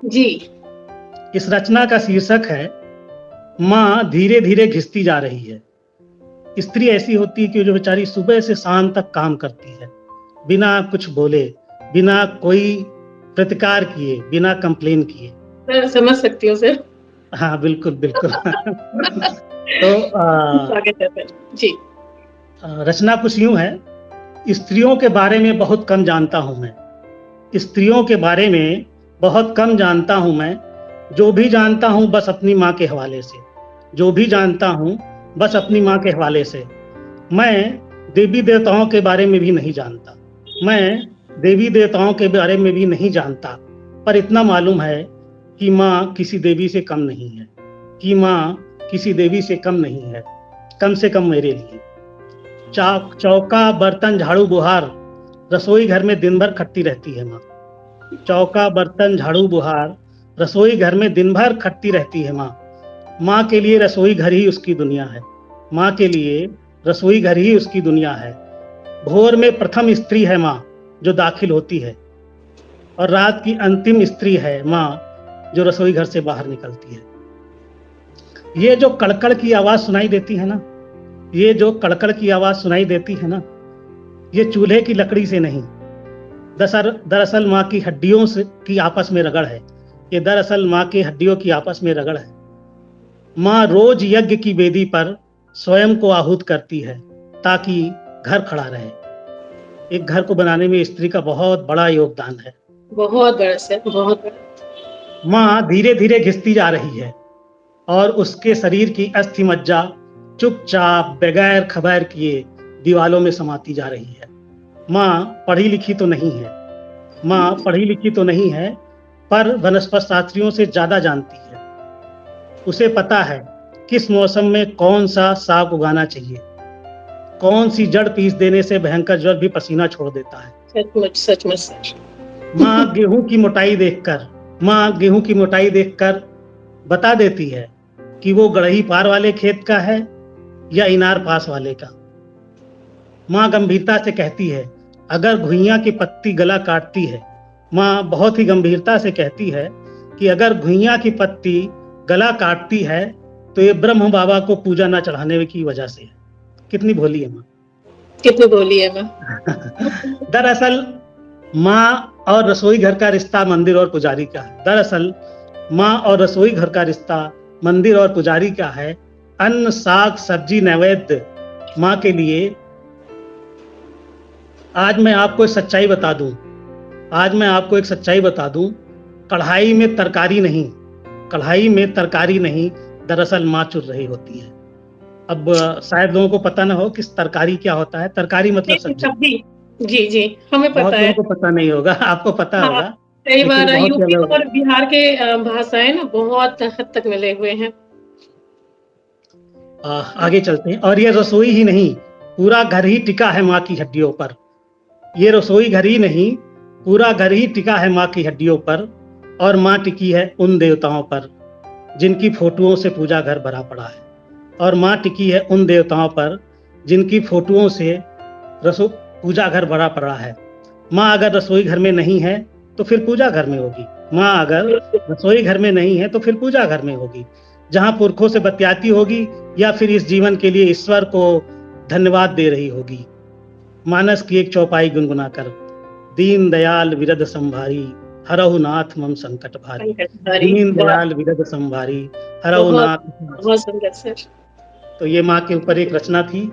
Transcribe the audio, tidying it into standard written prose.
जी। इस रचना का शीर्षक है माँ धीरे धीरे घिसती जा रही है। स्त्री ऐसी होती है कि जो बेचारी सुबह से शाम तक काम करती है, बिना कुछ बोले, बिना कोई प्रतिकार किए, बिना कंप्लेन किए। मैं समझ सकती हूँ सर। हाँ, बिल्कुल, बिल्कुल। तो स्वागत है सर। जी। रचना कुछ यूँ है, स्त्रियों के बारे में बहुत कम जानता हूँ मैं। स्त्रियों के बारे में बहुत कम जानता हूँ मैं, जो भी जानता हूँ बस अपनी माँ के हवाले से। जो भी जानता हूँ बस अपनी माँ के हवाले से। मैं देवी-देवताओं के बारे में भी नहीं जानता। मैं देवी-देवताओं के बारे में भी नहीं जानता, पर इतना मालूम है कि माँ किसी देवी से कम नहीं है, कि माँ किसी देवी से कम नहीं है, कम से कम मेरे लिए। चौका, बर्तन, झाड़ू, बुहार, रसोई घर में दिन भर खटती रहती है माँ। चौका, बर्तन, झाड़ू, बुहार, रसोई घर में दिन भर खटती रहती है माँ। माँ के लिए रसोई घर ही उसकी दुनिया है। माँ के लिए रसोई घर ही उसकी दुनिया है। भोर में प्रथम स्त्री है माँ, जो दाखिल होती है, और रात की अंतिम स्त्री है माँ, जो रसोई घर से बाहर निकलती है। ये जो कड़कड़ की आवाज़ सुनाई देती है ना, ये जो कड़कड़ की आवाज़ सुनाई देती है ना, ये चूल्हे की लकड़ी से नहीं, दरअसल माँ की हड्डियों से की आपस में रगड़ है। ये दरअसल माँ की हड्डियों की आपस में रगड़ है। माँ रोज यज्ञ की वेदी पर स्वयं को आहूत करती है, ताकि घर खड़ा रहे। एक घर को बनाने में स्त्री का बहुत बड़ा योगदान है। बहुत बड़ा सर, बहुत बड़ा। माँ धीरे धीरे घिसती जा रही है और उसके शरीर की अस्थि मज्जा चुपचाप बगैर खबर किए दीवालों में समाती जा रही है। माँ पढ़ी लिखी तो नहीं है, माँ पढ़ी लिखी तो नहीं है, पर वनस्पति शास्त्रियों से ज्यादा जानती है। उसे पता है किस मौसम में कौन सा साग उगाना चाहिए, कौन सी जड़ पीस देने से भयंकर ज्वर भी पसीना छोड़ देता है। सचमुच सर। माँ गेहूं की मोटाई देखकर बता देती है कि वो गड़ही पार वाले खेत का है या इनार पास वाले का। माँ गंभीरता से कहती है, अगर घुइयां की पत्ती गला काटती है, माँ बहुत ही गंभीरता से कहती है कि अगर घुइयां की पत्ती गला काटती है, तो ये ब्रह्म बाबा को पूजा न चढ़ाने की वजह से है। कितनी भोली है माँ। कितनी भोली है माँ। दरअसल माँ और रसोई घर का रिश्ता मंदिर और पुजारी का है। दरअसल माँ और रसोई घर का रिश्ता मंदिर और पुजारी का है। अन्न, साग, सब्जी, नैवेद्य माँ के लिए। आज मैं आपको एक सच्चाई बता दूं, कढ़ाई में तरकारी नहीं, दरअसल माँ चुर रही होती है। अब शायद लोगों को पता ना हो कि तरकारी क्या होता है। तरकारी मतलब सब्जी। जी जी, हमें बहुत पता लोगों है। को पता नहीं होगा, आपको पता हाँ, होगा, कई लेकिन बार बहुत से यूपी लोग। और बिहार के भाषाएं ना बहुत हद तक मिले हुए हैं। आगे चलते हैं। और ये रसोई ही नहीं, पूरा घर ही टिका है माँ की हड्डियों पर। ये रसोई घर ही नहीं, पूरा घर ही टिका है माँ की हड्डियों पर। और माँ टिकी है उन देवताओं पर जिनकी फोटोओं से पूजा घर भरा पड़ा है। और माँ टिकी है उन देवताओं पर जिनकी फोटोओं से पूजा घर भरा पड़ा है। माँ अगर रसोई घर में नहीं है तो फिर पूजा घर में होगी। माँ अगर रसोई घर में नहीं है तो फिर पूजा घर में होगी, जहाँ पुरखों से बतियाती होगी या फिर इस जीवन के लिए ईश्वर को धन्यवाद दे रही होगी। मानस की एक चौपाई गुनगुनाकर, दीन दयाल विरद संभारी, हरहु नाथ मम संकट भारी। दीन दयाल विरद संभारी, हरहु नाथ। बहुत सुंदर सर। तो ये माँ के ऊपर एक रचना थी।